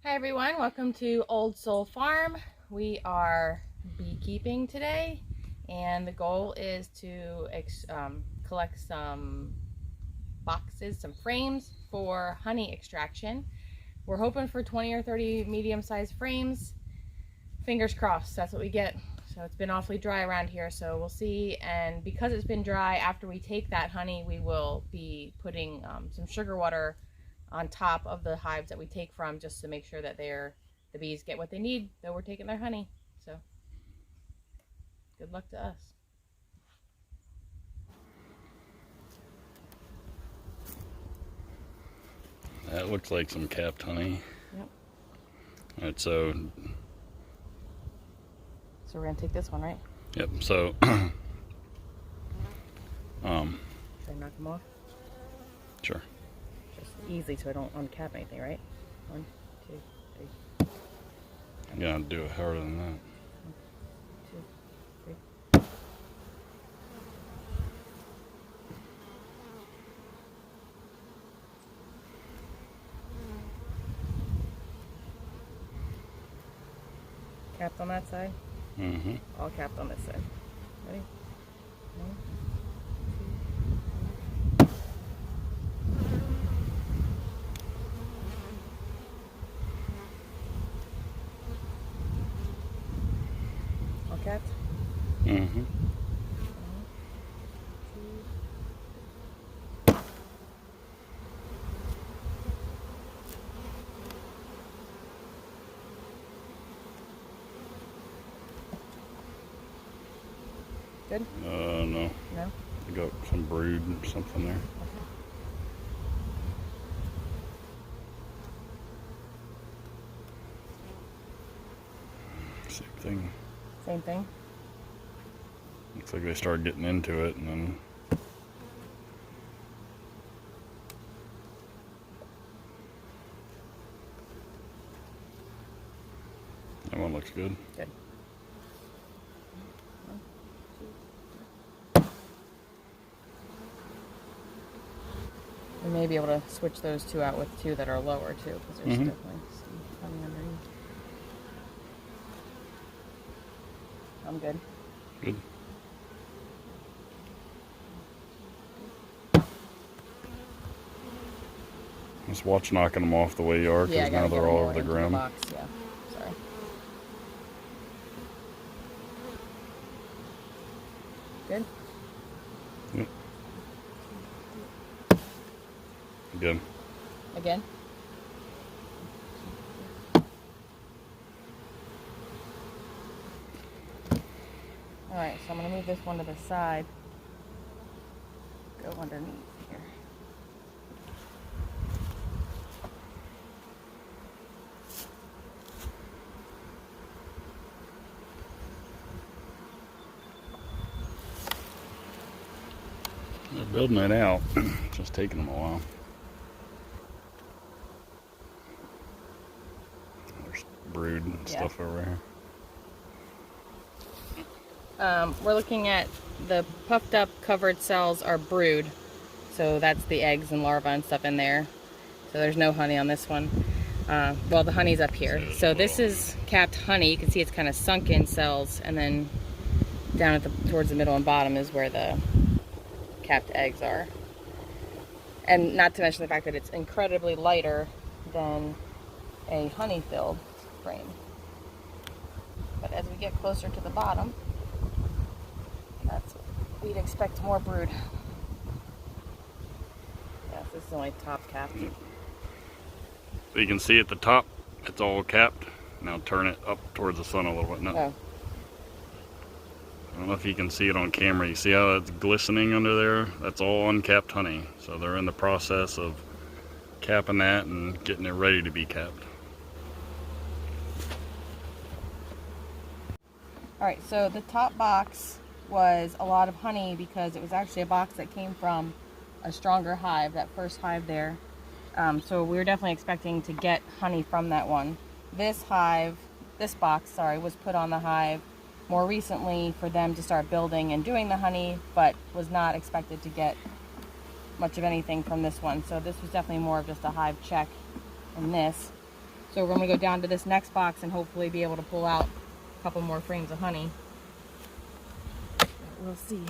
Hi everyone, welcome to Old Soul Farm. We are beekeeping today and the goal is to collect some boxes, some frames for honey extraction. We're hoping for 20 or 30 medium-sized frames. Fingers crossed, that's what we get. So it's been awfully dry around here, so we'll see. And because it's been dry, after we take that honey, we will be putting some sugar water on top of the hives that we take from, just to make sure that the bees get what they need, though we're taking their honey. So good luck to us. That looks like some capped honey. Yep. Alright, so we're gonna take this one, right? yep, so Should I knock them off? Sure. Just easily so I don't uncap anything, right? 1, 2, 3. I'm gonna do it harder than that. 1, 2, 3. Capped on that side? Mm-hmm. All capped on this side. Ready? 1, 2, 3. All capped? Mm-hmm. 1, 2. Good? No. No? I got some brood or something there. Okay. Same thing. Same thing? Looks like they started getting into it and then that one looks good. Good. 1, 2, 3. We may be able to switch those two out with two that are lower too, because there's definitely some honey underneath. I'm good. Good. Just watch knocking them off the way you are, because now they're all over the ground. Box. Yeah, sorry. Good? Yep. Good. Again? Alright, so I'm going to move this one to the side. Go underneath here. They're building it out. It's just taking them a while. There's brood and stuff over here. We're looking at the puffed up covered cells are brood. So that's the eggs and larvae and stuff in there. So there's no honey on this one. Well, the honey's up here. So this is capped honey. You can see it's kind of sunken cells, and then down at towards the middle and bottom is where the capped eggs are. And not to mention the fact that it's incredibly lighter than a honey-filled frame. But as we get closer to the bottom, we'd expect more brood. Yes, this is only top capped. So you can see at the top, it's all capped. Now turn it up towards the sun a little bit. No. Oh. I don't know if you can see it on camera. You see how it's glistening under there? That's all uncapped honey. So they're in the process of capping that and getting it ready to be capped. Alright, so the top box was a lot of honey because it was actually a box that came from a stronger hive, that first hive there. So we were definitely expecting to get honey from that one. This box, was put on the hive more recently for them to start building and doing the honey, but was not expected to get much of anything from this one. So this was definitely more of just a hive check in this. So we're going to go down to this next box and hopefully be able to pull out a couple more frames of honey. But we'll see.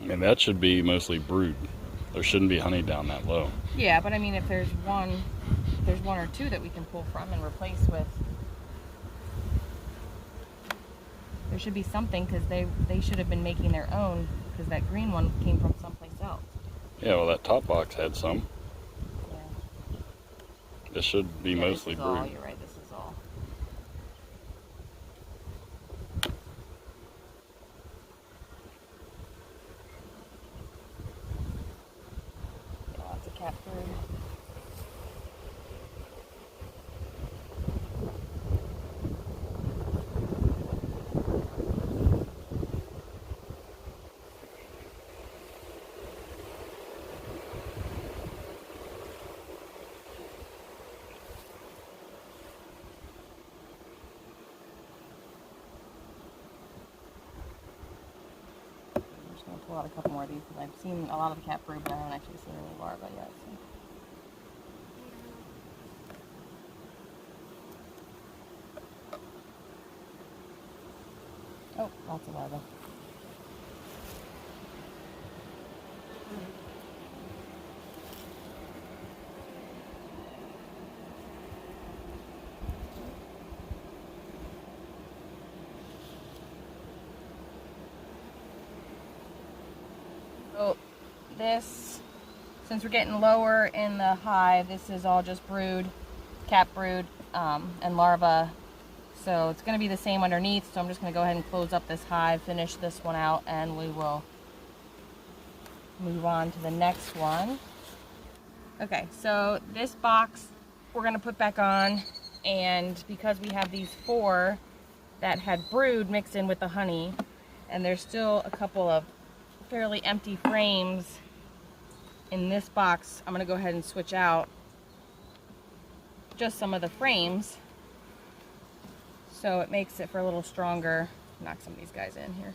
And that should be mostly brood. There shouldn't be honey down that low. Yeah, but I mean, if there's one or two that we can pull from and replace with, there should be something, because they should have been making their own, because that green one came from someplace else. Yeah, well, that top box had some. Yeah. This should be mostly this is all, brood. you're right, this is all. Lots of cat food. I'm going to pull out a couple more of these because I've seen a lot of the cat brood, but I haven't actually seen any larvae yet. So. Oh, lots of larvae. So this, since we're getting lower in the hive, this is all just brood, cat brood, and larva. So it's going to be the same underneath, so I'm just going to go ahead and close up this hive, finish this one out, and we will move on to the next one. Okay, so this box we're going to put back on, and because we have these 4 that had brood mixed in with the honey, and there's still a couple of fairly empty frames in this box, I'm going to go ahead and switch out just some of the frames so it makes it for a little stronger. Knock some of these guys in here.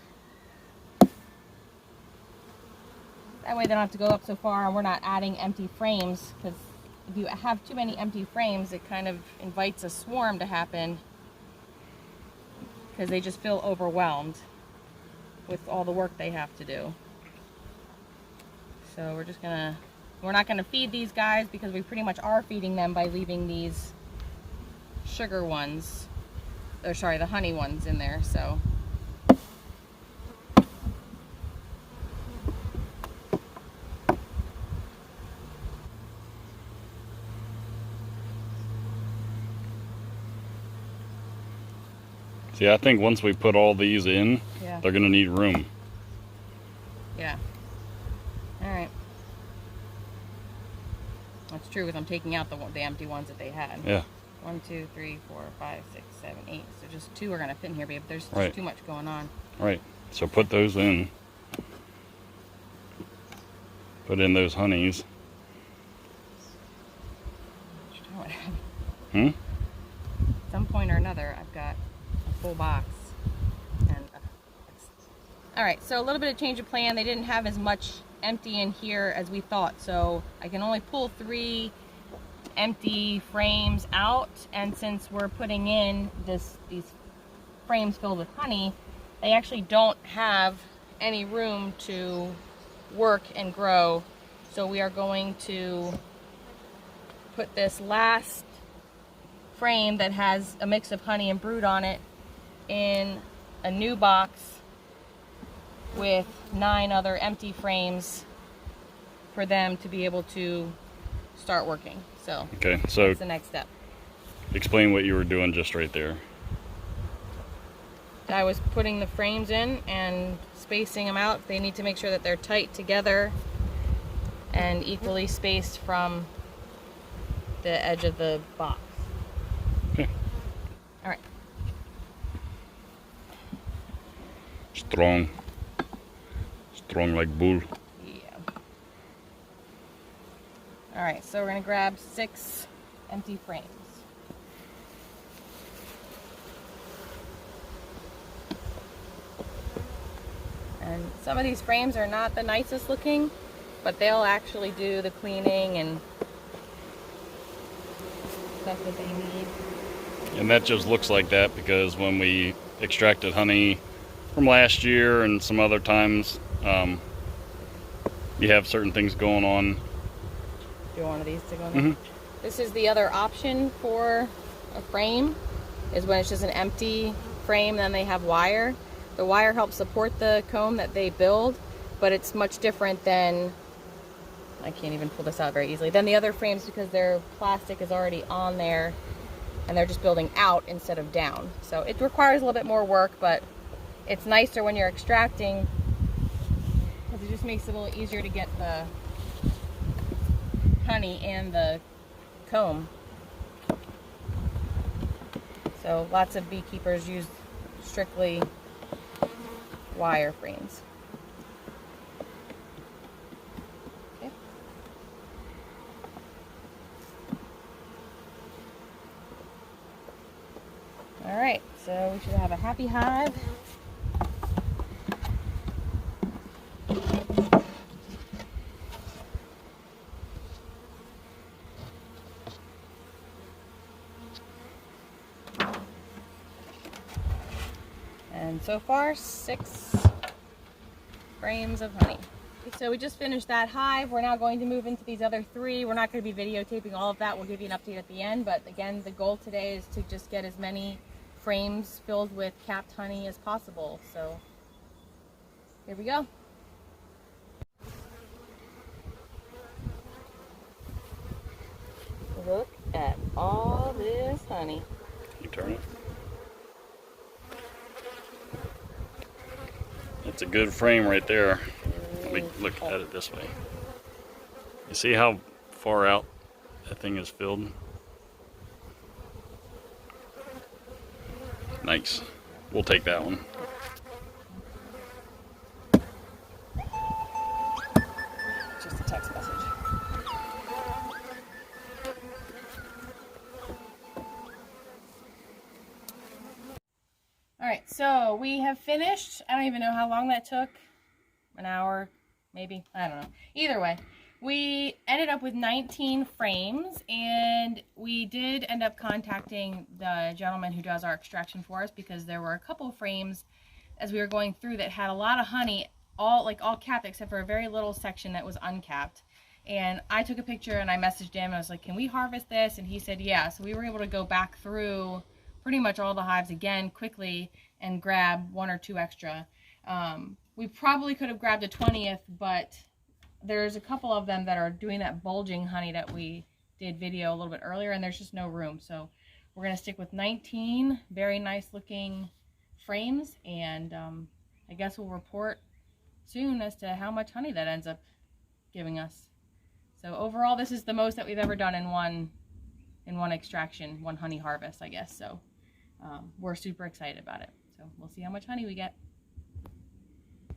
That way they don't have to go up so far and we're not adding empty frames, because if you have too many empty frames, it kind of invites a swarm to happen because they just feel overwhelmed with all the work they have to do. So we're not gonna feed these guys, because we pretty much are feeding them by leaving these sugar ones, or sorry, the honey ones in there. So See, I think once we put all these in, yeah, they're going to need room. yeah. All right. That's true, because I'm taking out the empty ones that they had. Yeah. 1, 2, 3, 4, 5, 6, 7, 8. So just 2 are gonna fit in here, but there's Right. too much going on. Right. So put those in. Put in those honeys. At some point or another, I've got a full box. And all right, so a little bit of change of plan. They didn't have as much empty in here as we thought, so I can only pull 3 empty frames out, and since we're putting in these frames filled with honey, they actually don't have any room to work and grow. So we are going to put this last frame that has a mix of honey and brood on it in a new box with 9 other empty frames for them to be able to start working. So Okay, so that's the next step. explain what you were doing just right there. I was putting the frames in and spacing them out. They need to make sure that they're tight together and equally spaced from the edge of the box. Okay. All right, Strong. Strong like bull. Yeah. All right, so we're gonna grab 6 empty frames. And some of these frames are not the nicest looking, but they'll actually do the cleaning and stuff that they need. And that just looks like that because when we extracted honey from last year and some other times, you have certain things going on. Do you want one of these to go in there? Mm-hmm. This is the other option for a frame, is when it's just an empty frame, then they have wire. The wire helps support the comb that they build, but it's much different than, I can't even pull this out very easily, than the other frames because their plastic is already on there and they're just building out instead of down. So it requires a little bit more work, but it's nicer when you're extracting because it just makes it a little easier to get the honey and the comb. So lots of beekeepers use strictly wire frames. Okay. All right, so we should have a happy hive. And so far, 6 frames of honey. So we just finished that hive. We're now going to move into these other 3. We're not going to be videotaping all of that. We'll give you an update at the end. But again, the goal today is to just get as many frames filled with capped honey as possible. So here we go. Look at all this honey. You turn it. It's a good frame right there. Let me look at it this way. You see how far out that thing is filled? Nice. We'll take that one. Just a text message. All right, so we have finished. I don't even know how long that took. An hour, maybe. I don't know. Either way, we ended up with 19 frames, and we did end up contacting the gentleman who does our extraction for us because there were a couple of frames as we were going through that had a lot of honey, all capped except for a very little section that was uncapped. And I took a picture and I messaged him. I was like, can we harvest this? And he said, yeah. So we were able to go back through pretty much all the hives again quickly and grab 1 or 2 extra. We probably could have grabbed a 20th, but there's a couple of them that are doing that bulging honey that we did video a little bit earlier, and there's just no room. So we're going to stick with 19 very nice looking frames, and I guess we'll report soon as to how much honey that ends up giving us. So overall, this is the most that we've ever done in one extraction, one honey harvest, I guess. So we're super excited about it. So we'll see how much honey we get.